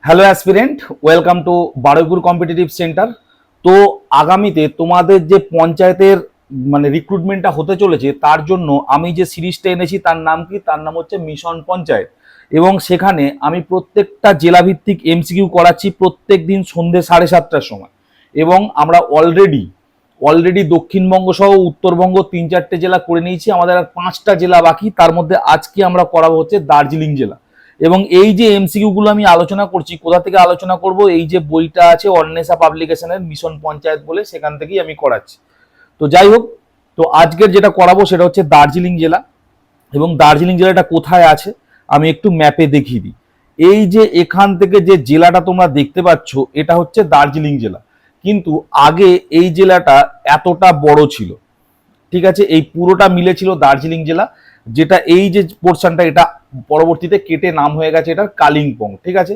Hello aspirant, welcome to Baruipur competitive centre. তো আগামীতে তোমাদের যে পঞ্চায়েতের রিক্রুটমেন্টটা হতে চলেছে, তার জন্য আমি যে সিরিজটা এনেছি তার নাম কি? তার নাম হচ্ছে মিশন পঞ্চায়েত। এবং সেখানে আমি প্রত্যেকটা জেলাভিত্তিক এমসিকিউ করাচ্ছি প্রত্যেক দিন সন্ধ্যে 7:30টার সময়। এবং আমরা অলরেডি দক্ষিণবঙ্গ সহ উত্তরবঙ্গ 3-4টে জেলা করে নিয়েছি, আমাদের আর 5টা জেলা বাকি। তার মধ্যে আজকে আমরা করাবো হচ্ছে দার্জিলিং জেলা। এবং এই যে এমসিকিউ গুলো আমি আলোচনা করছি, কোথা থেকে আলোচনা করব? এই যে বইটা আছে অন্বেষা পাবলিকেশনের মিশন পঞ্চায়েত বলে, সেখান থেকেই আমি করাচ্ছি। তো যাই হোক, তো আজকের যেটা করাবো সেটা হচ্ছে দার্জিলিং জেলা। এবং দার্জিলিং জেলাটা কোথায় আছে আমি একটু ম্যাপে দেখিয়ে দিই। এই যে এখান থেকে যে জেলাটা তোমরা দেখতে পাচ্ছ, এটা হচ্ছে দার্জিলিং জেলা। কিন্তু আগে এই জেলাটা এতটা বড় ছিল, ঠিক আছে? এই পুরোটা মিলে ছিল দার্জিলিং জেলা, যেটা এই যে পোর্শনটা এটা পরবর্তীতে কেটে নাম হয়ে গেছে এটা কালিম্পং, ঠিক আছে?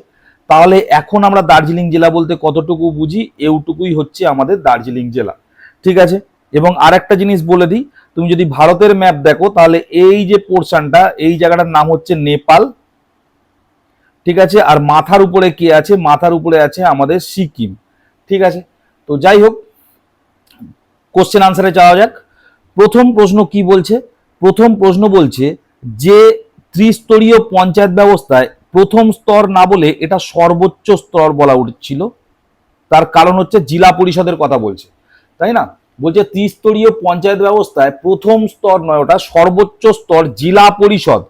তাহলে এখন আমরা দার্জিলিং জেলা বলতে কতটুকু বুঝি, এইটুকুই হচ্ছে আমাদের দার্জিলিং জেলা, ঠিক আছে? এবং আরেকটা জিনিস বলে দিই, তুমি যদি ভারতের ম্যাপ দেখো তাহলে এই যে পোর্শনটা, এই জায়গাটার নাম হচ্ছে নেপাল, ঠিক আছে? আর মাথার উপরে কি আছে? মাথার উপরে আছে আমাদের সিকিম, ঠিক আছে? তো যাই হোক, কোশ্চেন আনসারে যাওয়া যাক। প্রথম প্রশ্ন কি বলছে? প্রথম প্রশ্ন বলছে যে ত্রিস্তরীয় পঞ্চায়েত ব্যবস্থায় প্রথম স্তর না বলে এটা সর্বোচ্চ স্তর বলা উচিত ছিল। তার কারণ হচ্ছে জেলা পরিষদের কথা বলছে, তাই না? বলছে ত্রিস্তরীয় পঞ্চায়েত ব্যবস্থায় প্রথম স্তর নয়, ওটা সর্বোচ্চ স্তর জেলা পরিষদ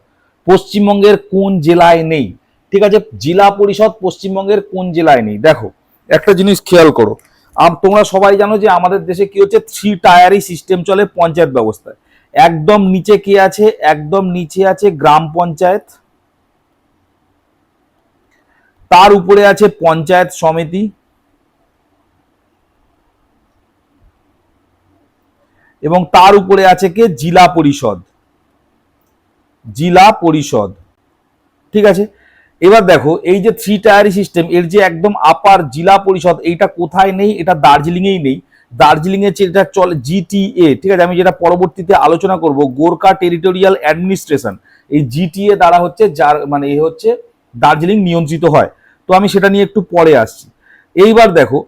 পশ্চিমবঙ্গের কোন জেলায় নেই? ঠিক আছে, জেলা পরিষদ পশ্চিমবঙ্গের কোন জেলায় নেই? দেখো একটা জিনিস খেয়াল করো, তোমরা সবাই জানো যে আমাদের দেশে কি হচ্ছে, 3 টায়ারি সিস্টেম চলে পঞ্চায়েত ব্যবস্থায়। একদম নিচে কি আছে? একদম নিচে আছে গ্রাম পঞ্চায়েত, তার উপরে আছে পঞ্চায়েত সমিতি, এবং তার উপরে আছে কে? জেলা পরিষদ। জেলা পরিষদ, ঠিক আছে? এবার দেখো এই যে 3 টায়ারি সিস্টেম, এর যে একদম আপার জেলা পরিষদ, এইটা কোথায় নেই? এটা দার্জিলিংয়েই নেই। দার্জিলিংয়ে যেটা চলে জিটিএ, ঠিক আছে? আমি যেটা পরবর্তীতে আলোচনা করব, গোর্খা টেরিটোরিয়াল অ্যাডমিনিস্ট্রেশন, এই জিটিএ দ্বারা হচ্ছে যার এ হচ্ছে দার্জিলিং নিয়ন্ত্রিত হয়। তো আমি সেটা নিয়ে একটু পরে আসছি। এইবার দেখো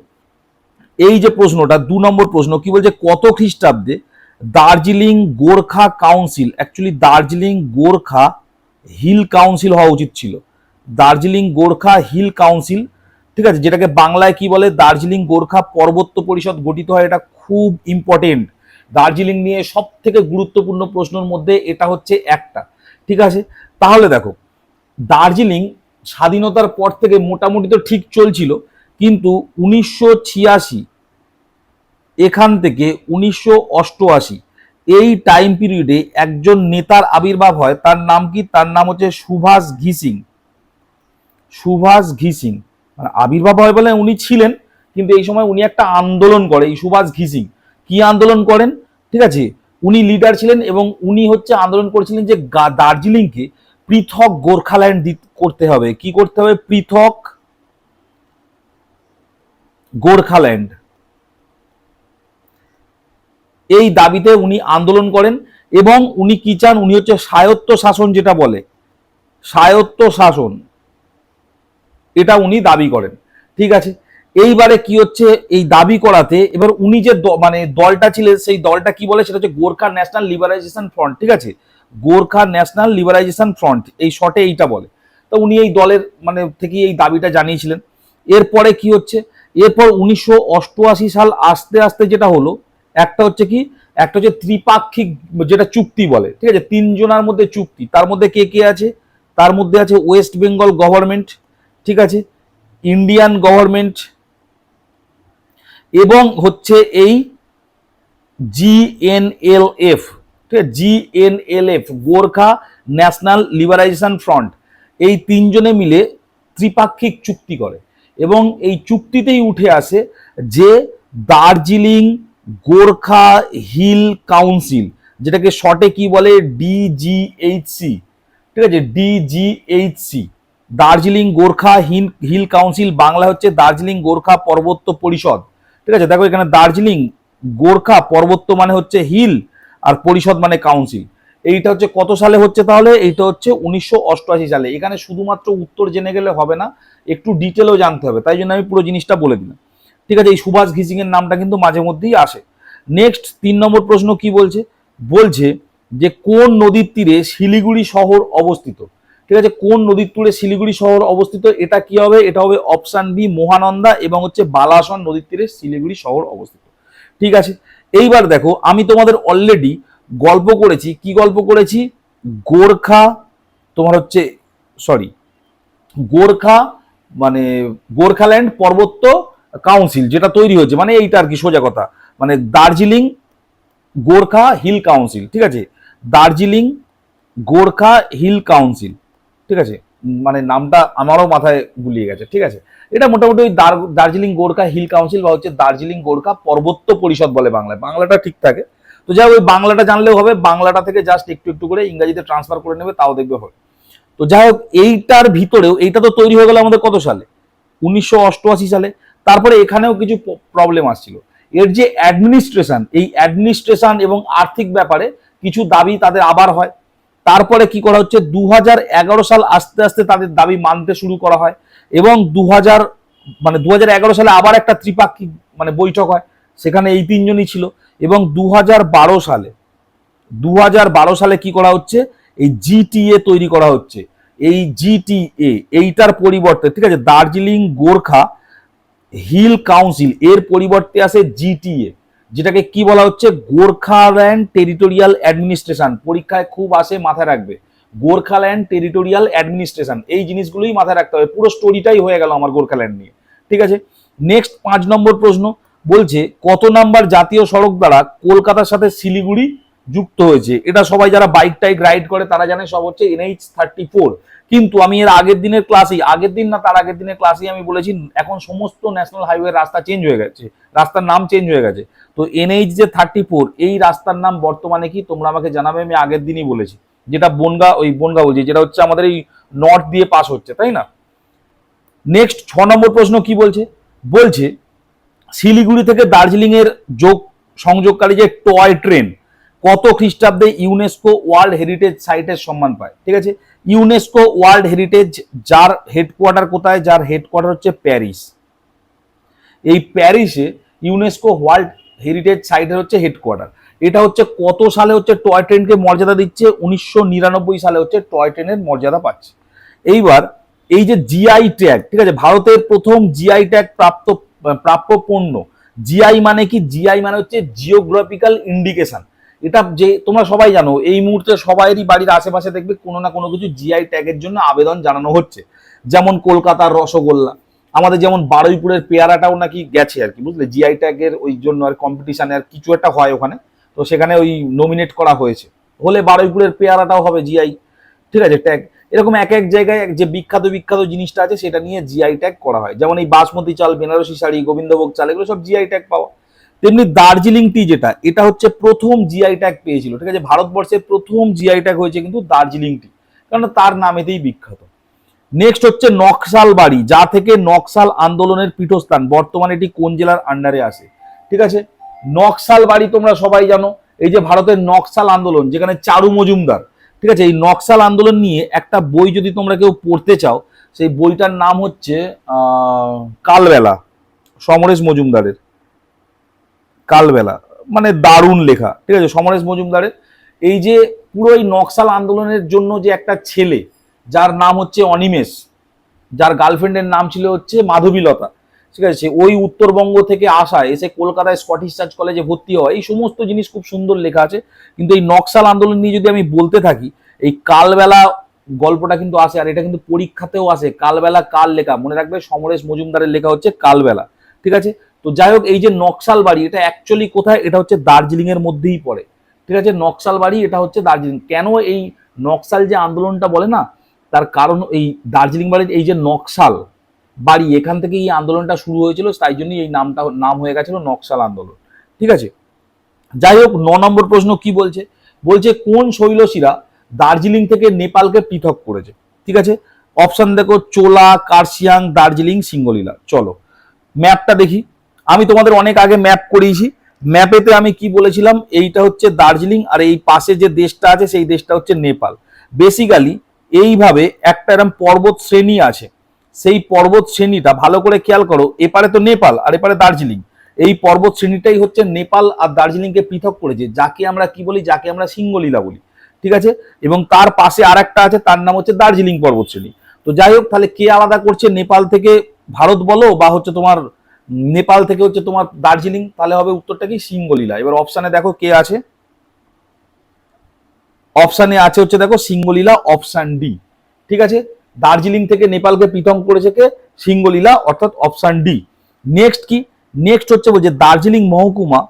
এই যে প্রশ্নটা 2 নম্বর প্রশ্ন কি বলছে, কত খ্রিস্টাব্দে Darjeeling Gorkha council, actually Darjeeling Gorkha hill council হওয়া উচিত ছিল। দার্জিলিং গোর্খা হিল কাউন্সিল, ঠিক আছে, যেটাকে বাংলায় কি বলে? দার্জিলিং গোর্খা পর্বত্য পরিষদ গঠিত হয়। এটা খুব ইম্পর্টেন্ট, দার্জিলিং নিয়ে সব থেকে গুরুত্বপূর্ণ প্রশ্নের মধ্যে এটা হচ্ছে একটা, ঠিক আছে? তাহলে দেখো দার্জিলিং স্বাধীনতার পর থেকে মোটামুটি তো ঠিক চলছিল, কিন্তু 1986 এখান থেকে 1988 এই টাইম পিরিয়ডে একজন নেতার আবির্ভাব হয়। তার নাম কি? তার নাম হচ্ছে সুভাষ ঘিসিং। সুভাষ ঘিসিং আবির্ভাব হয় বলে উনি ছিলেন, কিন্তু এই সময় উনি একটা আন্দোলন করে। এই সুভাষ ঘিসিং কি আন্দোলন করেন? ঠিক আছে, উনি লিডার ছিলেন এবং উনি হচ্ছে আন্দোলন করেছিলেন যে দার্জিলিংকে পৃথক গোর্খাল্যান্ড করতে হবে। কি করতে হবে? পৃথক গোর্খাল্যান্ড, এই দাবিতে উনি আন্দোলন করেন। এবং উনি কি চান? উনি হচ্ছে স্বায়ত্ত শাসন, যেটা বলে স্বায়ত্ত শাসন, এটা উনি দাবি করেন, ঠিক আছে? এইবারে কি হচ্ছে, এই দাবি করাতে এবার উনি যে দলটা ছিলেন, সেই দলটা কি বলে? সেটা হচ্ছে গোর্খা ন্যাশনাল লিবারাইজেশন ফ্রন্ট, ঠিক আছে? গোর্খা ন্যাশনাল লিবারাইজেশন ফ্রন্ট, এই শর্টে এইটা বলে। তো উনি এই দলের থেকে এই দাবিটা জানিয়েছিলেন। এরপরে কি হচ্ছে, এরপর 1988 সাল আস্তে আস্তে যেটা হলো, একটা হচ্ছে কি, একটা হচ্ছে ত্রিপাক্ষিক যেটা চুক্তি বলে, ঠিক আছে? 3 জনের মধ্যে চুক্তি। তার মধ্যে কে কে আছে? তার মধ্যে আছে ওয়েস্ট বেঙ্গল গভর্নমেন্ট, ঠিক আছে, ইন্ডিয়ান গভর্নমেন্ট, এবং হচ্ছে এই জিএনএলএফ, ঠিক আছে? GNLF Gorkha national liberalisation front, এই 3জনে মিলে ত্রিপাক্ষিক চুক্তি করে। এবং এই চুক্তিতেই উঠে আসে যে দার্জিলিং গোর্খা হিল কাউন্সিল, যেটাকে শর্টে কি বলে? ডিজিএইচসি, ঠিক আছে? ডিজিএইচসি, দার্জিলিং গোর্খা হিল কাউন্সিল, বাংলা হচ্ছে দার্জিলিং গোর্খা পর্বত্য পরিষদ, ঠিক আছে? দেখো এখানে দার্জিলিং গোর্খা পর্বত্য মানে হচ্ছে হিল, আর পরিষদ মানে কাউন্সিল। এইটা হচ্ছে কত সালে হচ্ছে? তাহলে এইটা হচ্ছে 1988 সালে। এখানে শুধুমাত্র উত্তর জেনে গেলে হবে না, একটু ডিটেলেও জানতে হবে, তাই জন্য আমি পুরো জিনিসটা বলে দিলাম। ঠিক আছে, এই সুভাষ ঘিসিং এর নামটা কিন্তু মাঝে মধ্যেই আসে। নেক্সট 3 নম্বর প্রশ্ন কি বলছে, বলছে যে কোন নদীর তীরে শিলিগুড়ি শহর অবস্থিত। ঠিক আছে, কোন নদীর তীরে শিলিগুড়ি শহর অবস্থিত, এটা কি হবে, এটা হবে অপশন বি মহানন্দা এবং হচ্ছে বালাসন নদীর তীরে শিলিগুড়ি শহর অবস্থিত। ঠিক আছে, এইবার দেখো আমি তোমাদের অলরেডি গল্প করেছি, কি গল্প করেছি, গোর্খা তোমার হচ্ছে সরি গোর্খা মানে গোর্খাল্যান্ড পর্বত্য কাউন্সিল যেটা তৈরি হয়েছে, মানে এইটা আর কি সোজা কথা, মানে দার্জিলিং গোর্খা হিল কাউন্সিল। ঠিক আছে, দার্জিলিং গোর্খা হিল কাউন্সিল। ঠিক আছে, মানে নামটা আমারও মাথায় গুলিয়ে গেছে। ঠিক আছে, এটা মোটামুটি ওই দার্জিলিং গোর্খা হিল কাউন্সিল বা হচ্ছে দার্জিলিং গোর্খা পর্বত্য পরিষদ বলে বাংলায়, বাংলাটা ঠিক থাকে। তো যাই ওই বাংলাটা জানলেও হবে, বাংলাটা থেকে জাস্ট একটু একটু করে ইংরেজিতে ট্রান্সফার করে নেবে, তাও দেখবে হবে। তো যাই হোক, এইটার ভিতরেও এইটা তো তৈরি হয়ে গেল আমাদের কত সালে, 1988 সালে। তারপরে এখানেও কিছু প্রবলেম আসছিল, এর যে অ্যাডমিনিস্ট্রেশন, এই অ্যাডমিনিস্ট্রেশন এবং আর্থিক ব্যাপারে কিছু দাবি তাদের আবার হয়। তারপরে কি করা হচ্ছে, 2011 সাল আস্তে আস্তে তাদের দাবি মানতে শুরু করা হয় এবং 2011 সালে আবার একটা ত্রিপাক্ষিক মানে বৈঠক হয়, সেখানে এই তিনজনই ছিল। এবং 2012 সালে কি করা হচ্ছে, এই জিটিএ তৈরি করা হচ্ছে। এই জিটিএ এইটার পরিবর্তে, ঠিক আছে, দার্জিলিং গোর্খা হিল কাউন্সিল এর পরিবর্তে আসে জিটিএ, যেটাকে কি বলা হচ্ছে, গোর্খাল্যান্ড টেরিটোরিয়াল অ্যাডমিনিস্ট্রেশন। পরীক্ষায় খুব আসে, মাথায় রাখবে, গোর্খাল্যান্ড টেরিটোরিয়াল অ্যাডমিনিস্ট্রেশন, এই জিনিসগুলোই মাথায় রাখতে হবে। পুরো স্টোরিটাই হয়ে গেল আমার গোর্খাল্যান্ড নিয়ে। ঠিক আছে, নেক্সট 5 নম্বর প্রশ্ন বলছে কত নাম্বার জাতীয় সড়ক দ্বারা কলকাতার সাথে শিলিগুড়ি যুক্ত হয়েছে। এটা সবাই যারা বাইক টাইক রাইড করে তারা জানে, সব হচ্ছে NH-34। কিন্তু আমি এর আগের দিনের ক্লাসেই, আগের দিন না তার আগের দিনের ক্লাসেই আমি বলেছি এখন সমস্ত ন্যাশনাল হাইওয়ে রাস্তা চেঞ্জ হয়ে গেছে, রাস্তার নাম চেঞ্জ হয়ে গেছে। তো NH যে 34 এই রাস্তার নাম বর্তমানে কি তোমরা আমাকে জানাবে, আমি আগের দিনই বলেছি, যেটা বনগা বলছি, যেটা হচ্ছে আমাদের এই নর্থ দিয়ে পাস হচ্ছে, তাই না। নেক্সট 6 নম্বর প্রশ্ন কি বলছে, বলছে শিলিগুড়ি থেকে দার্জিলিং এর সংযোগকারী যে টয় ট্রেন কত খ্রিস্টাব্দে ইউনেস্কো ওয়ার্ল্ড হেরিটেজ সাইটের সম্মান পায়। ঠিক আছে, ইউনেস্কো ওয়ার্ল্ড হেরিটেজ, যার হেডকোয়ার্টার কোথায়, যার হেডকোয়ার্টার হচ্ছে প্যারিস। এই প্যারিসে ইউনেস্কো ওয়ার্ল্ড হেরিটেজ সাইটের হচ্ছে হেডকোয়ার্টার। এটা হচ্ছে কত সালে হচ্ছে টয় ট্রেনকে মর্যাদা দিচ্ছে, 1999 সালে হচ্ছে টয় ট্রেনের মর্যাদা পাচ্ছে। এইবার এই যে জিআই ট্যাগ, ঠিক আছে, ভারতের প্রথম জিআই ট্যাগ প্রাপ্য পণ্য। জিআই মানে কি, জিআই মানে হচ্ছে জিওগ্রাফিক্যাল ইন্ডিকেশন। এটা যে তোমরা সবাই জানো, এই মুহূর্তে সবাইরই বাড়ির আশেপাশে দেখবে কোনো না কোনো কিছু জিআই ট্যাগের জন্য আবেদন জানানো হচ্ছে। যেমন কলকাতার রসগোল্লা, আমাদের যেমন বারুইপুরের পেয়ারাটাও নাকি গেছে আর কি, বুঝলে, জিআই ট্যাগের ওই জন্য আর কম্পিটিশনে আর কিছু একটা হয় ওখানে, তো সেখানে ওই নমিনেট করা হয়েছে, হলে বারুইপুরের পেয়ারাটাও হবে জিআই। ঠিক আছে, ট্যাগ এরকম এক এক জায়গায় যে বিখ্যাত বিখ্যাত জিনিসটা আছে সেটা নিয়ে জিআই ট্যাগ করা হয়। যেমন এই বাসমতি চাল, বেনারসি শাড়ি, গোবিন্দভোগ চাল, এগুলো সব জিআই ট্যাগ পাওয়া। তেমনি দার্জিলিং টি যেটা, এটা হচ্ছে প্রথম জিআই ট্যাগ পেয়েছিল। ঠিক আছে, ভারতবর্ষের প্রথম জিআই ট্যাগ হয়েছে কিন্তু দার্জিলিং টি, কারণ তার নামেতেই বিখ্যাত। নেক্সট হচ্ছে নকশাল বাড়ি, যা থেকে নকশাল আন্দোলনের পীঠস্থান, বর্তমানে এটি কোন জেলার আন্ডারে আসে। ঠিক আছে, নকশাল বাড়ি তোমরা সবাই জানো, এই যে ভারতের নকশাল আন্দোলন, যেখানে চারু মজুমদার, ঠিক আছে, এই নকশাল আন্দোলন নিয়ে একটা বই যদি তোমরা কেউ পড়তে চাও, সেই বইটার নাম হচ্ছে কালবেলা, সমরেশ মজুমদারের কালবেলা, মানে দারুণ লেখা। ঠিক আছে, সমরেশ মজুমদারের এই যে পুরো এই নকশাল আন্দোলনের জন্য যে একটা ছেলে যার নাম হচ্ছে অনিমেষ, যার গার্লফ্রেন্ডের নাম ছিল হচ্ছে মাধবীলতা, ঠিক আছে, ওই উত্তরবঙ্গ থেকে আসা, এসে কলকাতায় স্কটিশ চার্চ কলেজে ভর্তি হয়, এই সমস্ত জিনিস খুব সুন্দর লেখা আছে। কিন্তু এই নকশাল আন্দোলন নিয়ে যদি আমি বলতে থাকি, এই কালবেলা গল্পটা কিন্তু আসে, আর এটা কিন্তু পরীক্ষাতেও আসে। কালবেলা কার লেখা, মনে রাখবে, সমরেশ মজুমদারের লেখা হচ্ছে কালবেলা। ঠিক আছে, তো যাই হোক, এই যে নকশাল বাড়ি, এটা অ্যাকচুয়ালি কোথায়, এটা হচ্ছে দার্জিলিং এর মধ্যেই পড়ে। ঠিক আছে, নকশাল বাড়ি এটা হচ্ছে দার্জিলিং। কেন এই নকশাল যে আন্দোলনটা বলে না, তার কারণ এই দার্জিলিং বাড়ির এই যে নকশাল বাড়ি, এখান থেকে এই আন্দোলনটা শুরু হয়েছিল, তাই জন্যই এই নাম হয়ে গেছিল নকশাল আন্দোলন। ঠিক আছে, যাই হোক, 9 নম্বর প্রশ্ন কি বলছে, বলছে কোন শৈলশিরা দার্জিলিং থেকে নেপালকে পৃথক করেছে। ঠিক আছে, অপশন দেখো, চোলা, কার্শিয়াং, দার্জিলিং, সিঙ্গলীলা। চলো ম্যাপটা দেখি, আমি তোমাদের অনেক আগে ম্যাপ করিয়েছি। ম্যাপেতে আমি কি বলেছিলাম, এইটা হচ্ছে দার্জিলিং, আর এই পাশে যে দেশটা আছে সেই দেশটা হচ্ছে নেপাল। বেসিক্যালি এইভাবে একটা এরকম পর্বত শ্রেণী আছে, সেই পর্বত শ্রেণীটা ভালো করে খেয়াল করো, এপারে তো নেপাল আর এপারে দার্জিলিং, এই পর্বত শ্রেণীটাই হচ্ছে নেপাল আর দার্জিলিংকে পৃথক করেছে, যাকে আমরা কি বলি, যাকে আমরা সিঙ্গলীলা বলি, ঠিক আছে। এবং তার পাশে আর একটা আছে, তার নাম হচ্ছে দার্জিলিং পর্বত শ্রেণী। তো যাই হোক, তাহলে কে আলাদা করছে, নেপাল থেকে ভারত বলো বা হচ্ছে তোমার নেপাল থেকে হচ্ছে তোমার দার্জিলিং, তাহলে হবে উত্তরটা কি সিঙ্গলীলা। এবার অপশানে দেখো কে আছে, অপশানে আছে হচ্ছে দেখো সিঙ্গলীলা, অপশান ডি, ঠিক আছে। দার্জিলিং থেকে নেপালকে পৃথক করেছে কে, সিঙ্গলীলা, অর্থাৎ অপশান ডি। নেক্সট কি, নেক্সট হচ্ছে বলছে দার্জিলিং মহকুমা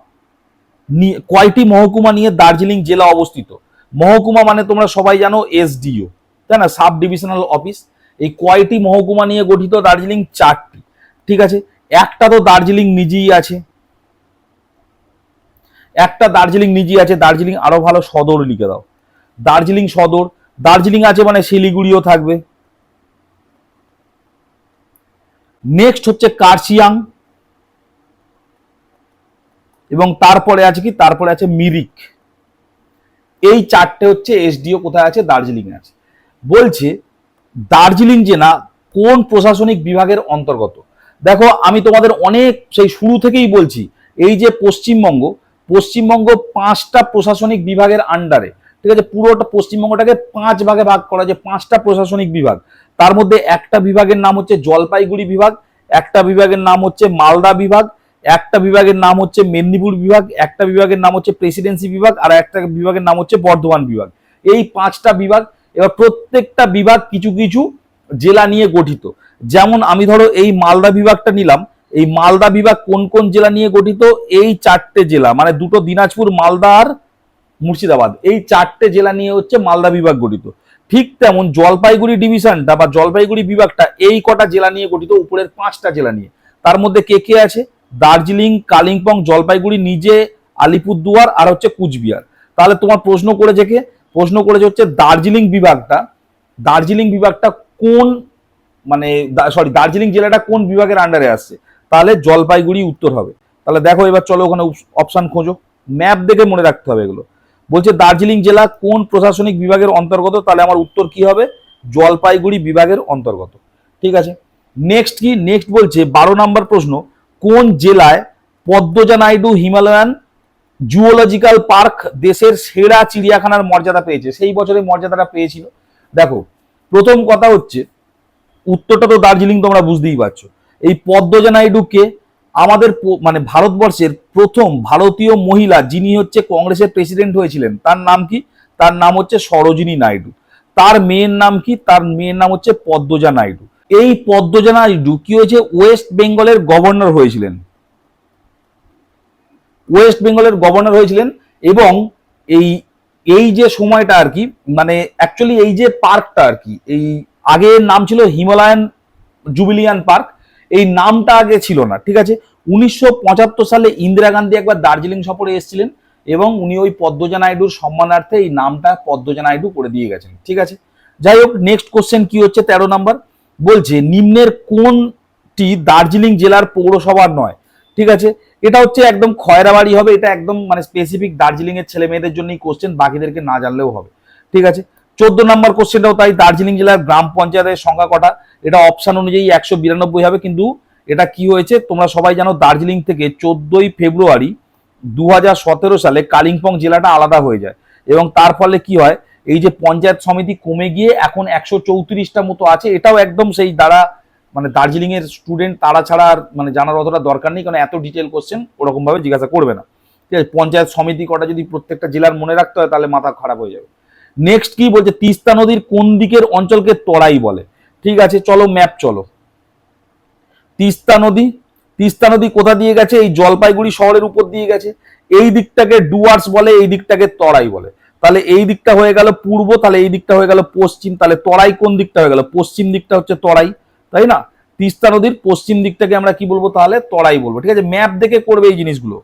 কয়টি মহকুমা নিয়ে দার্জিলিং জেলা অবস্থিত। মহকুমা মানে তোমরা সবাই জানো এসডিও, তাই না, সাব ডিভিশনাল অফিস। এই কয়টি মহকুমা নিয়ে গঠিত দার্জিলিং, 4টি, ঠিক আছে। একটা তো দার্জিলিং নিজেই আছে, একটা দার্জিলিং নিজেই আছে, দার্জিলিং আরো ভালো সদর লিখে দাও, দার্জিলিং সদর। দার্জিলিং আছে মানে শিলিগুড়িও থাকবে। নেক্সট হচ্ছে কার্শিয়াং, এবং তারপরে আছে কি, তারপরে আছে মিরিক। এই 4টে হচ্ছে এসডিও কোথায় আছে, দার্জিলিং এ আছে। বলছে দার্জিলিং জেলা কোন প্রশাসনিক বিভাগের অন্তর্গত। দেখো আমি তোমাদের অনেক সেই শুরু থেকেই বলছি, এই যে পশ্চিমবঙ্গ, পশ্চিমবঙ্গ 5টা প্রশাসনিক বিভাগের আন্ডারে, ঠিক আছে। পুরোটা পশ্চিমবঙ্গটাকে 5 ভাগে ভাগ করা, যে 5টা প্রশাসনিক বিভাগ, তার মধ্যে একটা বিভাগের নাম হচ্ছে জলপাইগুড়ি বিভাগ, একটা বিভাগের নাম হচ্ছে মালদা বিভাগ, একটা বিভাগের নাম হচ্ছে মেদিনীপুর বিভাগ, একটা বিভাগের নাম হচ্ছে প্রেসিডেন্সি বিভাগ, আর একটা বিভাগের নাম হচ্ছে বর্ধমান বিভাগ। এই 5টা বিভাগ। এবার প্রত্যেকটা বিভাগ কিছু কিছু জেলা নিয়ে গঠিত। যেমন আমি ধরো এই মালদা বিভাগটা নিলাম, এই মালদা বিভাগ কোন কোন জেলা নিয়ে গঠিত, এই 4টে জেলা, মানে দুটো দিনাজপুর, মালদা আর মুর্শিদাবাদ, এই 4টে জেলা নিয়ে হচ্ছে মালদা বিভাগ গঠিত। ঠিক তেমন জলপাইগুড়ি ডিভিশনটা বা জলপাইগুড়ি বিভাগটা এই কটা জেলা নিয়ে গঠিত, উপরের 5টা জেলা নিয়ে। তার মধ্যে কে কে আছে, দার্জিলিং, কালিম্পং, জলপাইগুড়ি নিজে, আলিপুরদুয়ার আর হচ্ছে কুচবিহার। তাহলে তোমার প্রশ্ন করেছে কে, প্রশ্ন করেছে হচ্ছে দার্জিলিং বিভাগটা, দার্জিলিং বিভাগটা কোন মানে সরি দার্জিলিং জেলাটা কোন বিভাগের আন্ডারে আসছে, তাহলে জলপাইগুড়ি উত্তর হবে। তাহলে দেখো এবার চলো ওখানে অপশন খোঁজো, ম্যাপ দেখে মনে রাখতে হবে এগুলো। বলছে দার্জিলিং জেলা কোন প্রশাসনিক বিভাগের অন্তর্গত, তাহলে আমার উত্তর কি হবে, জলপাইগুড়ি বিভাগের অন্তর্গত, ঠিক আছে। নেক্সট কি, নেক্সট বলছে 12 নম্বর প্রশ্ন, কোন জেলায় Padmaja Naidu Himalayan zoological park দেশের সেরা চিড়িয়াখানার মর্যাদা পেয়েছে, সেই বছরে মর্যাদাটা পেয়েছিল। দেখো প্রথম কথা হচ্ছে, উত্তরটা তো দার্জিলিং তোমরা বুঝতেই পারছো। এই পদ্মজা নাইডু কে, আমাদের মানে ভারতবর্ষের প্রথম ভারতীয় মহিলা যিনি হচ্ছে কংগ্রেসের প্রেসিডেন্ট হয়েছিলেন, তার নাম কি, তার নাম হচ্ছে সরোজিনী নাইডু। তার মেয়ের নাম কি, তার মেয়ের নাম হচ্ছে পদ্মজা নাইডু। এই পদ্মজা নাইডু কি হয়েছে, ওয়েস্ট বেঙ্গলের গভর্নর হয়েছিলেন, ওয়েস্ট বেঙ্গলের গভর্নর হয়েছিলেন। এবং এই এই যে সময়টা আর কি, মানে অ্যাকচুয়ালি এই যে পার্কটা আর কি, এই আগে নাম ছিল হিমালয়ান জুবিলিয়ান পার্ক, এই নামটা আগে ছিল না, ঠিক আছে। 1975 সালে ইন্দিরা গান্ধী একবার দার্জিলিং সফরে এসেছিলেন, এবং উনি ওই পদ্মজা নাইডুর সম্মানার্থে এই নামটা পদ্মজা নাইডু করে দিয়ে গেছেন, ঠিক আছে। যাই হোক, নেক্সট কোশ্চেন কি হচ্ছে 13 নম্বর, বলছে নিম্নের কোনটি দার্জিলিং জেলার পৌরসভা নয়, ঠিক আছে। এটা হচ্ছে একদম খয়রাবাড়ি হবে, এটা একদম মানে স্পেসিফিক দার্জিলিং এর ছেলে মেয়েদের জন্যই কোশ্চেন, বাকিদেরকে না জানলেও হবে, ঠিক আছে। 14 নম্বর কোশ্চেনটাও তাই, দার্জিলিং জেলার গ্রাম পঞ্চায়েতের সংখ্যা কটা, এটা অপশন অনুযায়ী 192 হবে, কিন্তু এটা কি হয়েছে তোমরা সবাই জানো, দার্জিলিং থেকে 14ই ফেব্রুয়ারি 2017 সালে কালিম্পং জেলাটা আলাদা হয়ে যায়, এবং তার ফলে কি হয়, এই যে পঞ্চায়েত সমিতি কমে গিয়ে এখন 134টা মতো আছে। এটাও একদম সেই দ্বারা মানে দার্জিলিং এর স্টুডেন্ট তারা ছাড়া আর মানে জানার অতটা দরকার নেই, কারণ এত ডিটেল কোশ্চেন ওরকম ভাবে জিজ্ঞাসা করবে না, ঠিক আছে। পঞ্চায়েত সমিতি কটা যদি প্রত্যেকটা জেলার মনে রাখতে হয় তাহলে মাথা খারাপ হয়ে যাবে। নেক্সট কি বলছে, তিস্তা নদীর কোন দিকের অঞ্চলকে তরাই বলে, ঠিক আছে। চলো ম্যাপ চলো, তিস্তা নদী, তিস্তা নদী কোথা দিয়ে গেছে, এই জলপাইগুড়ি শহরের উপর দিয়ে গেছে। এই দিকটাকে ডুয়ার্স বলে, এই দিকটাকে তরাই বলে। তাহলে এই দিকটা হয়ে গেল পূর্ব, তাহলে এই দিকটা হয়ে গেল পশ্চিম, তাহলে তরাই কোন দিকটা হয়ে গেল, পশ্চিম দিকটা হচ্ছে তরাই, তাই না। তিস্তা নদীর পশ্চিম দিকটাকে আমরা কি বলবো, তাহলে তরাই বলবো, ঠিক আছে। ম্যাপ দেখে করবে এই জিনিসগুলো,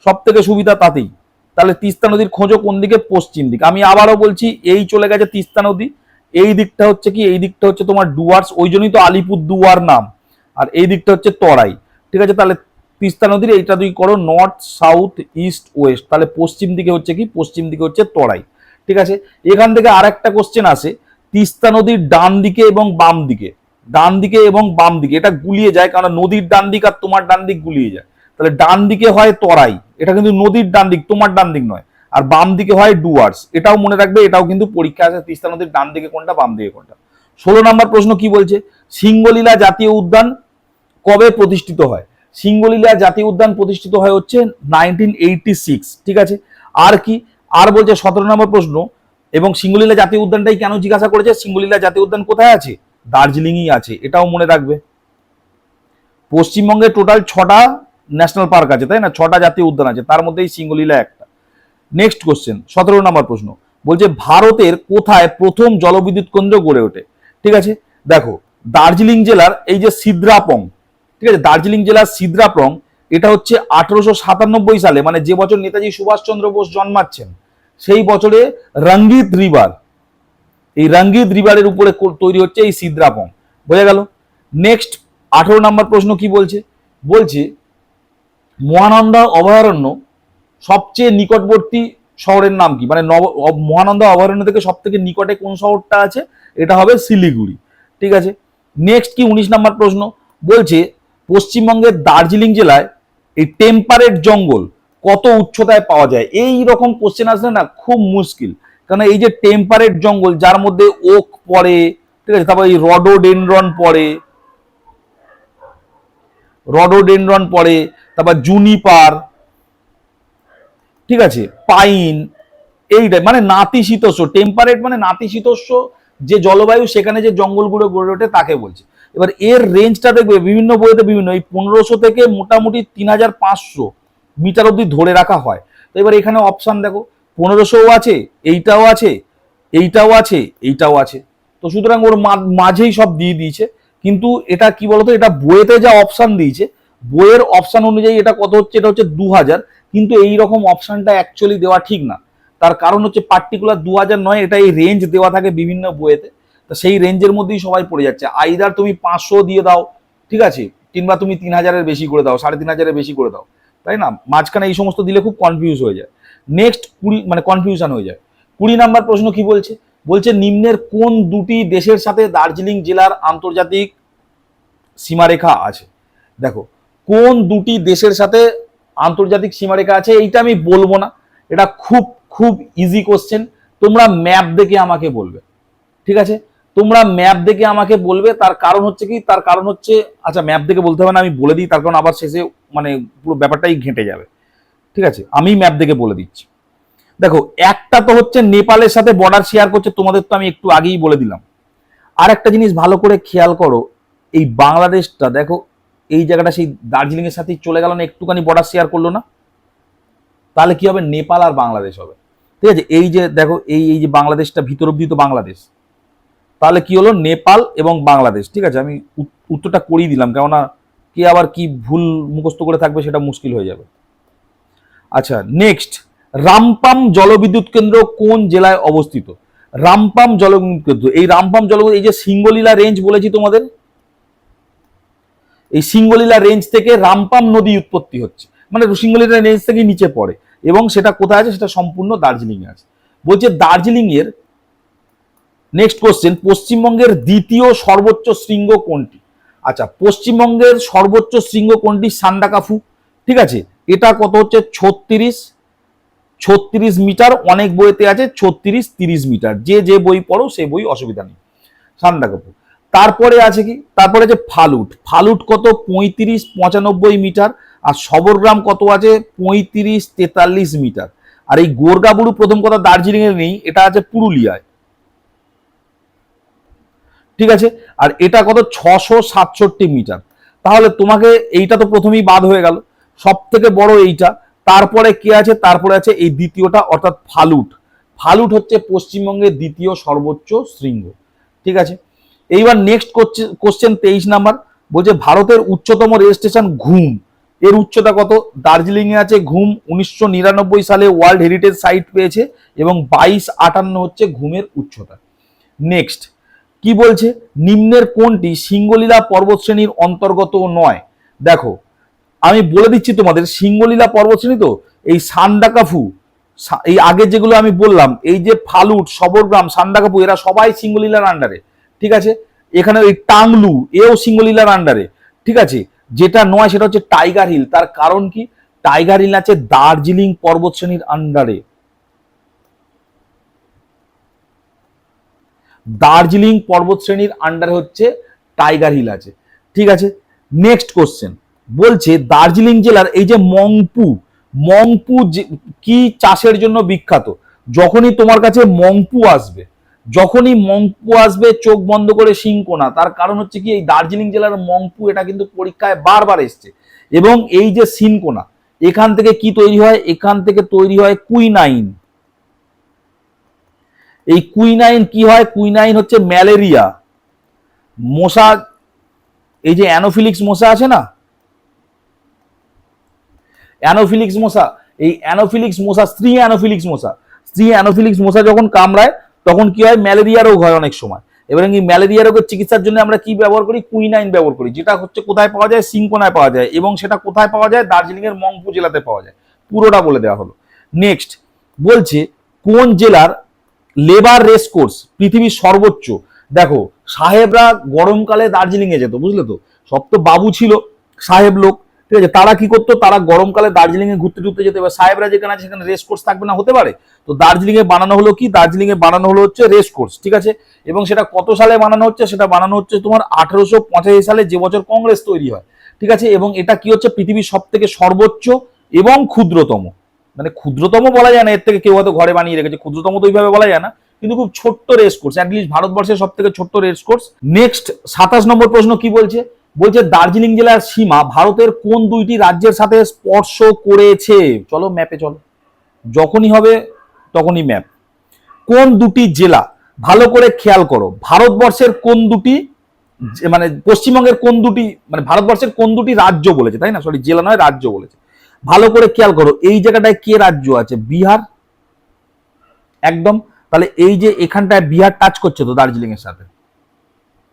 সব থেকে সুবিধা তাতেই। তাহলে তিস্তা নদীর খোঁজো কোন দিকে, পশ্চিম দিকে। আমি আবারও বলছি, এই চলে গেছে তিস্তা নদী, এই দিকটা হচ্ছে কি, এই দিকটা হচ্ছে তোমার ডুয়ার্স, ওই জন্যই তো আলিপুর দুয়ার নাম, আর এই দিকটা হচ্ছে তরাই, ঠিক আছে। তাহলে তিস্তা নদীর এইটা তুই করো নর্থ সাউথ ইস্ট ওয়েস্ট, তাহলে পশ্চিম দিকে হচ্ছে কি, পশ্চিম দিকে হচ্ছে তরাই, ঠিক আছে। এখান থেকে আর একটা কোশ্চেন আসে, তিস্তা নদীর ডান দিকে এবং বাম দিকে ডান দিকে এবং বাম দিকে এটা গুলিয়ে যায়, কারণ নদীর ডান দিক আর তোমার ডান দিক গুলিয়ে যায়। তাহলে ডান দিকে হয় তরাই, এটা কিন্তু নদীর ডান দিক, তোমার ডান দিক নয়। আর বাম দিকে হয় ডুয়ার্স, এটাও মনে রাখবে, এটাও কিন্তু পরীক্ষা আছে, তিস্তা নদীর ডান দিকে কোনটা বাম দিকে কোনটা। 16 নম্বর প্রশ্ন কি বলছে, সিঙ্গলীলা জাতীয় উদ্যান কবে প্রতিষ্ঠিত হয়? সিঙ্গলীলা জাতীয় উদ্যান প্রতিষ্ঠিত হয় হচ্ছে 1986, ঠিক আছে। আর কি, আর বলছে 17 নম্বর প্রশ্ন, এবং সিঙ্গলীলা জাতীয় উদ্যানটাই কেন জিজ্ঞাসা করেছে, সিঙ্গলীলা জাতীয় উদ্যান কোথায় আছে? দার্জিলিংই আছে, এটাও মনে রাখবে। পশ্চিমবঙ্গে টোটাল 6টা ন্যাশনাল পার্ক আছে, তাই না, 6টা জাতীয় উদ্যান আছে, তার মধ্যে এই সিঙ্গলীলা একটা। নেক্সট কোশ্চেন, 17 নম্বর প্রশ্ন বলছে ভারতের কোথায় প্রথম জলবিদ্যুৎ কেন্দ্র গড়ে ওঠে? ঠিক আছে, দেখো দার্জিলিং জেলার এই যে সিদ্রাপং, ঠিক আছে, দার্জিলিং জেলার সিদ্রাপং, এটা হচ্ছে 1897 সালে, মানে যে বছর নেতাজি সুভাষচন্দ্র বোস জন্মাচ্ছেন সেই বছরে রঙ্গিত রিভার, এই রঙ্গিত রিভারের উপরে তৈরি হচ্ছে এই সিদ্রাপং, বোঝা গেল। নেক্সট 18 নম্বর প্রশ্ন কি বলছে, বলছে মহানন্দা অভয়ারণ্য সবচেয়ে নিকটবর্তী শহরের নাম কি, মানে মহানন্দা অভয়ারণ্য থেকে সব থেকে নিকটে কোন শহরটা আছে, এটা হবে শিলিগুড়ি, ঠিক আছে। নেক্সট কি 19 নম্বর প্রশ্ন বলছে পশ্চিমবঙ্গের দার্জিলিং জেলায় এই টেম্পারেট জঙ্গল কত উচ্চতায় পাওয়া যায়? এই রকম কোশ্চেন আসলে না খুব মুশকিল, কারণ এই যে টেম্পারেট জঙ্গল যার মধ্যে ওক পড়ে, ঠিক আছে, তারপর এই রডোডেনড্রন পড়ে, তারপর জুনিপার, ঠিক আছে, পাইন, এইটাই মানে নাতিশীতোষ্ণ, টেম্পারেট মানে নাতিশীতোষ্ণ যে জলবায়ু, সেখানে যে জঙ্গলগুলো গড়ে ওঠে তাকে বলছে। এবার এর রেঞ্জটা দেখবে বিভিন্ন বইতে বিভিন্ন, এই 1500 থেকে মোটামুটি 3500 মিটার অব্দি ধরে রাখা হয়। তো এবার এখানে অপশন দেখো, 1500 আছে, এইটাও আছে, এইটাও আছে, এইটাও আছে, তো সুতরাং ওর মাঝেই সব দিয়ে দিয়েছে। কিন্তু এটা কি বলতো, এটা বইয়েতে যা অপশন দিয়েছে, বইয়ের অপশন অনুযায়ী এটা কত হচ্ছে, এটা হচ্ছে 2000, কিন্তু এই রকম অপশনটা অ্যাকচুয়ালি দেওয়া ঠিক না। তার কারণ হচ্ছে পার্টিকুলার 2000 নয়, এটা এই রেঞ্জ দেওয়া থাকে বিভিন্ন বইয়েতে, তো সেই রেঞ্জের মধ্যেই সবাই পড়ে যাচ্ছে। আইদার তুমি 500 দিয়ে দাও, ঠিক আছে, কিংবা তুমি 3000-এর বেশি করে দাও, 3500-এর বেশি করে দাও, তাই না, মাঝখানে এই সমস্ত দিলে খুব কনফিউজ হয়ে যায়। নেক্সট 20 মানে কনফিউশন হয়ে যায়। 20 নাম্বার প্রশ্ন কি বলছে, বলছে নিম্নের কোন দুটি দেশের সাথে দার্জিলিং জেলার আন্তর্জাতিক সীমারেখা আছে? দেখো কোন দুটি দেশের সাথে আন্তর্জাতিক সীমারেখা আছে, এইটা আমি বলবো না, এটা খুব খুব ইজি কোশ্চেন, তোমরা ম্যাপ দেখে আমাকে বলবে, ঠিক আছে, তোমরা ম্যাপ দেখে আমাকে বলবে। তার কারণ হচ্ছে কি, তার কারণ হচ্ছে, আচ্ছা ম্যাপ দেখে বলতে হবে না, আমি বলে দিই, তার কারণ আবার শেষে মানে পুরো ব্যাপারটাই ঘেঁটে যাবে, ঠিক আছে, আমি ম্যাপ দেখে বলে দিচ্ছি। দেখো একটা তো হচ্ছে নেপালের সাথে বর্ডার শেয়ার করছে, তোমাদের তো আমি একটু আগেই বলে দিলাম। আর একটা জিনিস ভালো করে খেয়াল করো, এই বাংলাদেশটা দেখো, এই জায়গাটা সেই দার্জিলিং এর সাথেই চলে গেল না, একটুখানি বর্ডার শেয়ার করলো না, তাহলে কি হবে, নেপাল আর বাংলাদেশ হবে, ঠিক আছে। এই যে দেখো এই এই যে বাংলাদেশটা ভিতর অব্দি তো বাংলাদেশ, তাহলে কি হলো, নেপাল এবং বাংলাদেশ, ঠিক আছে। আমি উত্তরটা করিয়ে দিলাম, কেননা কে আবার কি ভুল মুখস্থ করে থাকবে সেটা মুশকিল হয়ে যাবে। আচ্ছা নেক্সট, রামপাম জলবিদ্যুৎ কেন্দ্র কোন জেলায় অবস্থিত? রামপাম জলবিদ্যুৎ কেন্দ্র, এই রামপাম জলবিদ্যুৎ, এই যে সিঙ্গলীলা রেঞ্জ বলেছি তোমাদের, এই সিঙ্গলীলা রেঞ্জ থেকে রামপাম নদী উৎপত্তি হচ্ছে, মানে সিঙ্গলীলা রেঞ্জ থেকে নিচে পড়ে, এবং সেটা কোথায় আছে, সেটা সম্পূর্ণ দার্জিলিং এ আছে। বলছে দার্জিলিং এর নেক্সট কোশ্চেন, পশ্চিমবঙ্গের দ্বিতীয় সর্বোচ্চ শৃঙ্গ কোনটি? আচ্ছা পশ্চিমবঙ্গের সর্বোচ্চ শৃঙ্গ কোনটি, সান্দাকাফু, ঠিক আছে, এটা কত হচ্ছে 36 মিটার, অনেক বইতে আছে 36-30 মিটার, যে যে বই পড়ো সে বই অসুবিধা নেই, সান্দাকাফু। তারপরে আছে কি, তারপরে আছে ফালুট, ফালুট কত 35-95 মিটার, আর সবরগ্রাম কত আছে 35-43 মিটার। আর এই গোরগাবুড়ু প্রথম কথা দার্জিলিং এ নেই, এটা আছে পুরুলিয়ায়, ঠিক আছে, আর এটা কত 667 মিটার। তাহলে তোমাকে এইটা তো প্রথমেই বাদ হয়ে গেল, সব থেকে বড় এইটা, তারপরে কি আছে, তারপরে আছে এই দ্বিতীয়টা অর্থাৎ ফালুট, ফালুট হচ্ছে পশ্চিমবঙ্গের দ্বিতীয় সর্বোচ্চ শৃঙ্গ, ঠিক আছে। এইবার নেক্সট কোশ্চেন 23 নাম্বার, বলছে ভারতের উচ্চতম রেল স্টেশন ঘুম, এর উচ্চতা কত? দার্জিলিং এ আছে ঘুম, 1999 সালে ওয়ার্ল্ড হেরিটেজ সাইট পেয়েছে, এবং 2258 হচ্ছে ঘুমের উচ্চতা। নেক্সট কি বলছে, নিম্নের কোনটি সিঙ্গলীলা পর্বতশ্রেণীর অন্তর্গত নয়? দেখো আমি বলে দিচ্ছি তোমাদের, সিঙ্গলীলা পর্বতশ্রেণী তো এই সান্দাকাফু, এই আগে যেগুলো আমি বললাম, এই যে ফালুট, সবরগ্রাম, সান্দাকাফু, এরা সবাই সিঙ্গলীলার আন্ডারে, ঠিক আছে। এখানে ওই টাংলু এও সিঙ্গলিলার আন্ডারে, ঠিক আছে। যেটা নয় সেটা হচ্ছে টাইগার হিল, তার কারণ কি, টাইগার হিল আছে দার্জিলিং পর্বতশ্রেণীর আন্ডারে, দার্জিলিং পর্বতশ্রেণীর আন্ডারে হচ্ছে টাইগার হিল আছে, ঠিক আছে। নেক্সট কোশ্চেন বলছে দার্জিলিং জেলার এই যে মংপু, মংপু কি চাষের জন্য বিখ্যাত? যখনই তোমার কাছে মংপু আসবে, যখনই মংপু আসবে চোখ বন্ধ করে সিংকোনা, তার কারণ হচ্ছে কি এই দার্জিলিং জেলার মংপু, এটা কিন্তু পরীক্ষায় বারবার এসছে। এবং এই যে সিনকোনা, এখান থেকে কি তৈরি হয়, এখান থেকে তৈরি হয় কুইনাইন। এই কুইনাইন কি হয়, কুইনাইন হচ্ছে ম্যালেরিয়া, মশা, এই যে অ্যানোফিলিক্স মশা আছে না, অ্যানোফিলিক্স মশা, এই অ্যানোফিলিক্স মশা, স্ত্রী অ্যানোফিলিক্স মশা, স্ত্রী অ্যানোফিলিক্স মশা যখন কামড়ায় তখন কি হয়, ম্যালেরিয়া রোগ হয় অনেক সময়। এবার এই ম্যালেরিয়া রোগের চিকিৎসার জন্য আমরা কি ব্যবহার করি, কুইনাইন ব্যবহার করি, যেটা হচ্ছে কোথায় পাওয়া যায়, সিংকোনায় পাওয়া যায়, এবং সেটা কোথায় পাওয়া যায়, দার্জিলিং এর মংপু জেলাতে পাওয়া যায়। পুরোটা বলে দেওয়া হলো। নেক্সট বলছে কোন জেলার লেবার রেস কোর্স পৃথিবীর সর্বোচ্চ? দেখো সাহেবরা গরমকালে দার্জিলিং এ যেত, বুঝলে তো, সব তো বাবু ছিল সাহেব লোক, ঠিক আছে, তারা কি করতো, তারা গরমকালে দার্জিলিং এ ঘুরতে টুরতে যেত। এবার সাহেবরা যেখানে আছে সেখানে রেস কোর্স থাকবে না, হতে পারে, তো দার্জিলিং এ বানানো হলো কি, দার্জিলিং এ বানানো হলো হচ্ছে রেস কোর্স, ঠিক আছে। এবং সেটা কত সালে বানানো হচ্ছে, সেটা বানানো হচ্ছে তোমার 1885 সালে, যে বছর কংগ্রেস তৈরি হয়, ঠিক আছে। এবং এটা কি হচ্ছে, পৃথিবীর সব থেকে সর্বোচ্চ এবং ক্ষুদ্রতম, মানে ক্ষুদ্রতম বলা যায় না, এর থেকে কেউ হয়তো ঘরে বানিয়ে রেখেছে, ক্ষুদ্রতম তো ওইভাবে বলা যায় না, কিন্তু খুব ছোট্ট রেস কোর্স, অ্যাটলিস্ট ভারতবর্ষের সব থেকে ছোট্ট রেস কোর্স। নেক্সট 27 নম্বর প্রশ্ন কি বলছে, বলছে দার্জিলিং জেলার সীমা ভারতের কোন দুইটি রাজ্যের সাথে স্পর্শ করেছে? চলো ম্যাপে চলো, যখনই হবে তখনই ম্যাপ। কোন দুটি জেলা, ভালো করে খেয়াল করো, ভারতবর্ষের কোন দুটি, মানে পশ্চিমবঙ্গের কোন দুটি, মানে ভারতবর্ষের কোন দুটি রাজ্য বলেছে, তাই না, সরি জেলা নয় রাজ্য বলেছে। ভালো করে খেয়াল করো, এই জায়গাটায় কে রাজ্য আছে, বিহার, একদম। তাহলে এই যে এখানটায় বিহার টাচ করছে তো দার্জিলিং এর সাথে,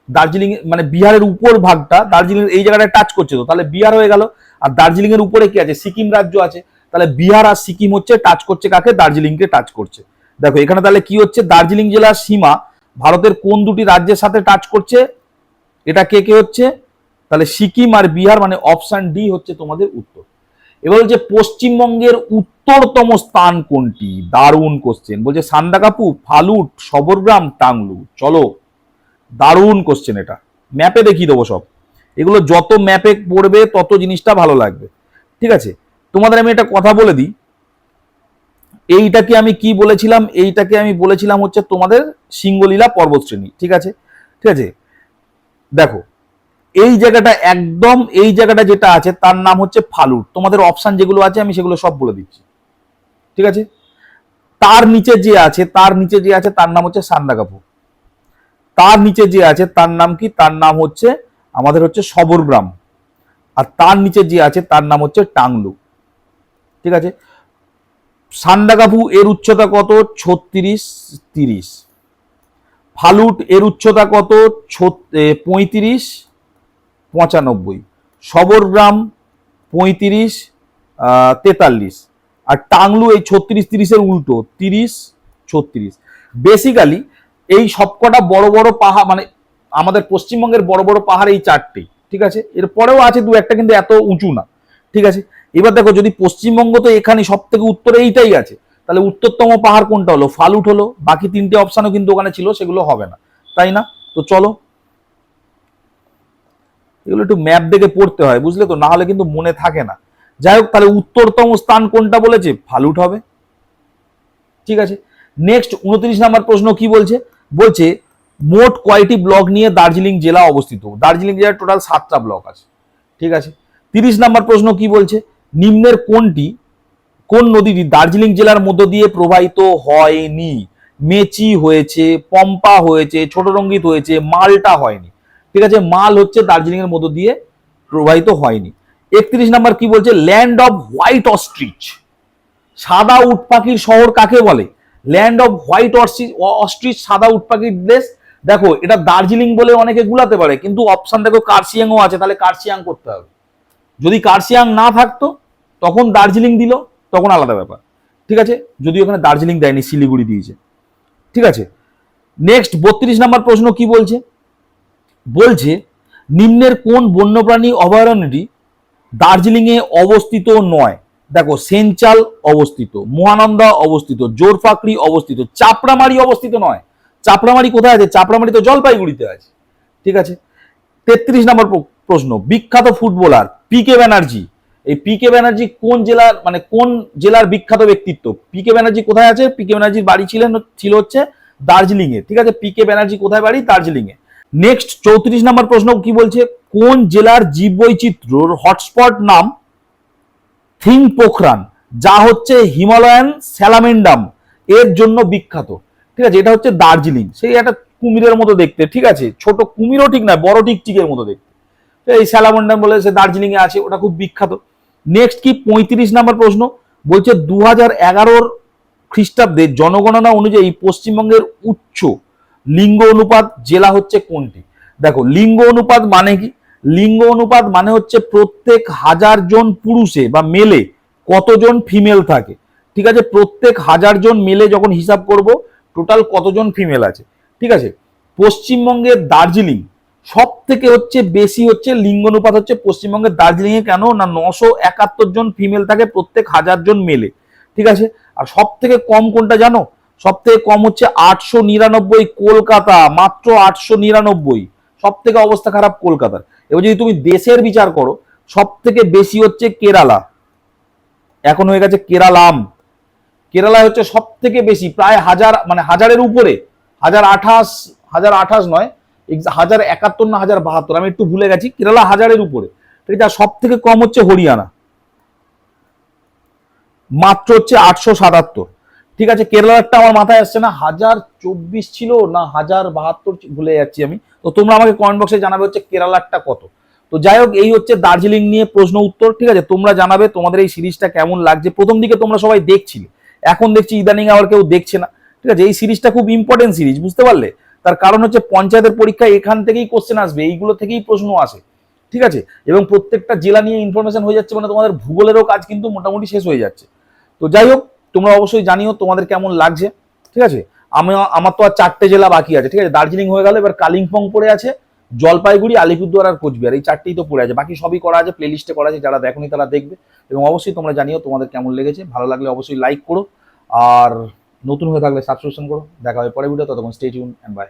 দার্জিলিং মানে বিহারের উপর ভাগটা দার্জিলিং এই জায়গাটায় টাচ করছে, তো তাহলে বিহার হয়ে গেল। আর দার্জিলিং এর উপরে কি আছে, সিকিম রাজ্য আছে, তাহলে বিহার আর সিকিম হচ্ছে টাচ করছে কাকে, দার্জিলিংকে টাচ করছে। দেখো এখানে তাহলে কি হচ্ছে, দার্জিলিং জেলার সীমা ভারতের কোন দুটি রাজ্যের সাথে টাচ করছে, এটা কে কে হচ্ছে, তাহলে সিকিম আর বিহার, মানে অপশন ডি হচ্ছে তোমাদের উত্তর। এবার বলছে পশ্চিমবঙ্গের উত্তরতম স্থান কোনটি? দারুণ কোশ্চেন, বলছে সান্দাকাফু, ফালুট, সবরগ্রাম, টাংলু। চলো দারুণ কোশ্চেন, এটা ম্যাপে দেখিয়ে দেবো সব, এগুলো যত ম্যাপে পড়বে তত জিনিসটা ভালো লাগবে, ঠিক আছে। তোমাদের আমি একটা কথা বলে দিই, এইটাকে আমি কি বলেছিলাম, এইটাকে আমি বলেছিলাম হচ্ছে তোমাদের সিঙ্গলীলা পর্বতশ্রেণী, ঠিক আছে, ঠিক আছে। দেখো এই জায়গাটা, একদম এই জায়গাটা যেটা আছে তার নাম হচ্ছে ফালুট, তোমাদের অপশন যেগুলো আছে আমি সেগুলো সব বলে দিচ্ছি, ঠিক আছে। তার নিচে যে আছে, তার নিচে যে আছে তার নাম হচ্ছে সান্দাকাফু, তার নিচে যে আছে তার নাম কি, তার নাম হচ্ছে আমাদের হচ্ছে সবরগ্রাম, আর তার নিচে যে আছে তার নাম হচ্ছে টাংলু, ঠিক আছে। সান্দাকাফু এর উচ্চতা কত, 36-30। ফালুট এর উচ্চতা কত, 35-95। সবরগ্রাম 35-43। আর টাংলু এই 36-30-এর উল্টো, 30-36। বেসিক্যালি এই সবকটা বড় বড় পাহাড়, মানে আমাদের পশ্চিমবঙ্গের বড় বড় পাহাড় এই চারটেই, ঠিক আছে, এরপরেও আছে দু একটা, কিন্তু এত উঁচু না, ঠিক আছে। এবার দেখো যদি পশ্চিমবঙ্গ তো এখানে সব থেকে উত্তরে এইটাই আছে, তাহলে উত্তরতম পাহাড় কোনটা হলো, ফালুট হলো, বাকি তিনটে অপশনও কিন্তু ওখানে ছিল, সেগুলো হবে না, তাই না। তো চলো এগুলো একটু ম্যাপ দেখে পড়তে হয়, বুঝলে তো, না হলে কিন্তু মনে থাকে না। যাই হোক, তাহলে উত্তরতম স্থান কোনটা বলেছে, ফালুট হবে, ঠিক আছে। নেক্সট 29 নাম্বার প্রশ্ন কি বলছে, বলছে মোট কয়টি ব্লক নিয়ে দার্জিলিং জেলা অবস্থিত? দার্জিলিং জেলার টোটাল 7টা ব্লক আছে, ঠিক আছে। 30 নাম্বার প্রশ্ন কি বলছে, নিম্নের কোনটি, কোন নদীটি দার্জিলিং জেলার মধ্য দিয়ে প্রবাহিত হয়নি? মেচি হয়েছে, পম্পা হয়েছে, ছোট রঙ্গিত হয়েছে, মালটা হয়নি, ঠিক আছে। মাল হচ্ছে দার্জিলিং এর মধ্য দিয়ে প্রবাহিত হয়নি। 31 নাম্বার কি বলছে, ল্যান্ড অফ হোয়াইট অস্ট্রিচ, সাদা উট পাখির শহর কাকে বলে? ল্যান্ড অফ হোয়াইট অস্ট্রিচ, সাদা উট পাখির দেশ। দেখো এটা দার্জিলিং বলে অনেকে গুলাতে পারে, কিন্তু অপশন দেখো কার্শিয়াংও আছে, তাহলে কার্শিয়াং করতে হবে। যদি কার্শিয়াং না থাকতো তখন দার্জিলিং দিল, তখন আলাদা ব্যাপার, ঠিক আছে। যদি ওখানে দার্জিলিং দেয়নি, শিলিগুড়ি দিয়েছে, ঠিক আছে। নেক্সট 32 নাম্বার প্রশ্ন কি বলছে, বলছে নিম্নের কোন বন্যপ্রাণী অভয়ারণ্যটি দার্জিলিংয়ে অবস্থিত নয়? দেখো, সেঞ্চাল অবস্থিত, মহানন্দা অবস্থিত, জোরফাকড়ি অবস্থিত, চাপড়ামারি অবস্থিত নয়। চাপড়ামারি কোথায় আছে? চাপড়ামারি তো জলপাইগুড়িতে আছে। ঠিক আছে। 33 নম্বর প্রশ্ন, বিখ্যাত ফুটবলার পিকে ব্যানার্জি, এই পিকে ব্যানার্জি কোন জেলার, মানে কোন জেলার বিখ্যাত ব্যক্তিত্ব? পিকে ব্যানার্জি কোথায় আছে? পিকে ব্যানার্জির বাড়ি ছিল হচ্ছে দার্জিলিং এ। ঠিক আছে, পিকে ব্যানার্জি কোথায় বাড়ি? দার্জিলিং এ। নেক্সট 34 নম্বর প্রশ্ন কি বলছে? কোন জেলার জীববৈচিত্র্যর হটস্পট নাম থিং পোখরান, যা হচ্ছে হিমালয়ান স্যালামেন্ডাম এর জন্য বিখ্যাত? ঠিক আছে, এটা হচ্ছে দার্জিলিং। সেই একটা কুমিরের মতো দেখতে, ঠিক আছে, ছোট কুমিরও ঠিক নয়, বড় টিকটিকের মতো দেখতে। এই স্যালামেন্ডাম বলে সে দার্জিলিং এ আছে, ওটা খুব বিখ্যাত। নেক্সট কি 35 নম্বর প্রশ্ন বলছে 2011 খ্রিস্টাব্দের জনগণনা অনুযায়ী পশ্চিমবঙ্গের উচ্চ লিঙ্গ অনুপাত জেলা হচ্ছে কোনটি? দেখো, লিঙ্গ অনুপাত মানে কি? লিঙ্গ অনুপাত মানে হচ্ছে প্রত্যেক 1000 জন পুরুষে বা মেলে কতজন ফিমেল থাকে। ঠিক আছে, প্রত্যেক 1000 জন মেলে যখন হিসাব করব টোটাল কতজন ফিমেল আছে। ঠিক আছে, পশ্চিমবঙ্গের দার্জিলিং সব থেকে হচ্ছে বেশি হচ্ছে লিঙ্গ অনুপাত হচ্ছে পশ্চিমবঙ্গের দার্জিলিং এ। কেন না 971 জন ফিমেল থাকে প্রত্যেক 1000 জন মেলে। ঠিক আছে, আর সব থেকে কম কোনটা জানো? সব থেকে কম হচ্ছে 899, কলকাতা, মাত্র 899। সব থেকে অবস্থা খারাপ কলকাতার। এবার যদি তুমি দেশের বিচার করো, সব থেকে বেশি হচ্ছে কেরালা, এখন হয়ে গেছে কেরালাম। কেরালায় হচ্ছে সব থেকে বেশি, প্রায় 1000, মানে 1000-এর উপরে, 1028, 1028 নয়, 1071 না 1072, আমি একটু ভুলে গেছি। কেরালা 1000-এর উপরে। ঠিক আছে, সব থেকে কম হচ্ছে হরিয়ানা, মাত্র হচ্ছে 877। ঠিক আছে, কেরালারটা আমার মাথায় আসছে না, 1024 ছিল না 1072, ভুলে যাচ্ছি আমি। তো তোমরা আমাকে কমেন্ট বক্সে জানাবে হচ্ছে কেরালারটা কত। তো যাই হোক, এই হচ্ছে দার্জিলিং নিয়ে প্রশ্ন উত্তর। ঠিক আছে, তোমরা জানাবে তোমাদের এই সিরিজটা কেমন লাগছে। প্রথম দিকে তোমরা সবাই দেখছিলে, এখন দেখছি ইদানিং আবার কেউ দেখছে না। ঠিক আছে, এই সিরিজটা খুব ইম্পর্টেন্ট সিরিজ, বুঝতে পারলে? তার কারণ হচ্ছে পঞ্চায়েতের পরীক্ষায় এখান থেকেই কোশ্চেন আসবে, এইগুলো থেকেই প্রশ্ন আসে। ঠিক আছে, এবং প্রত্যেকটা জেলা নিয়ে ইনফরমেশন হয়ে যাচ্ছে, মানে তোমাদের ভূগোলেরও কাজ কিন্তু মোটামুটি শেষ হয়ে যাচ্ছে। তো যাই হোক, তোমরা অবশ্যই জানিও তোমাদের কেমন লাগছে। ঠিক আছে, আমার তো আর 4টে জেলা বাকি আছে। ঠিক আছে, দার্জিলিং হয়ে গেল, এবার কালিম্পং পড়ে আছে, জলপাইগুড়ি, আলিপুরদুয়ার আর কোচবিহার, এই 4টেই তো পড়ে আছে। বাকি সবই করা আছে, প্লে লিস্টে করা আছে, যারা দেখোনি তারা দেখবে। এবং অবশ্যই তোমরা জানিও তোমাদের কেমন লেগেছে। ভালো লাগলে অবশ্যই লাইক করো, আর নতুন হয়ে থাকলে সাবস্ক্রিপশন করো। দেখা হয় পরে ভিডিও, ততক্ষণ স্টে টিউন এন্ড বাই।